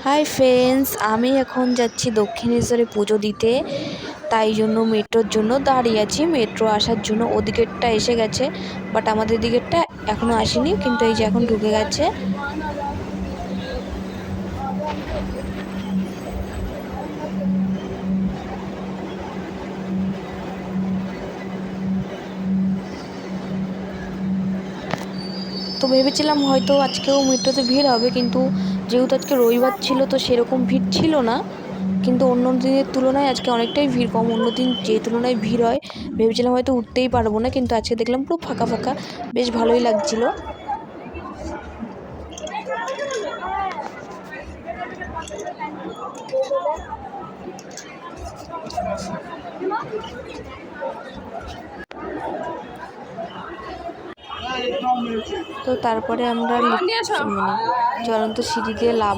Hi friends, আমি এখন যাচ্ছি দক্ষিণেশ্বরে পুজো দিতে। তাই জন্য মেট্রোর জন্য দাঁড়িয়ে আছি। মেট্রো আসার জন্য ওদিকেরটা এসে গেছে, বাট আমাদের দিকেরটা এখনও আসেনি, কিন্তু এই যে এখন ঢুকে গেছে। তো ভেবেছিলাম হয়তো আজকেও মেট্রোতে ভিড় হবে, কিন্তু যেহেতু আজকে রবিবার ছিল তো সেরকম ভিড় ছিল না। কিন্তু অন্য দিনের তুলনায় আজকে অনেকটাই ভিড় কম। অন্য দিন যে তুলনায় ভিড় হয় ভেবেছিলাম হয়তো উঠতেই পারবো না, কিন্তু আজকে দেখলাম পুরো ফাঁকা ফাঁকা, বেশ ভালোই লাগছিল। তো তারপরে আমরা চলন্ত সিঁড়ি দিয়ে লাফ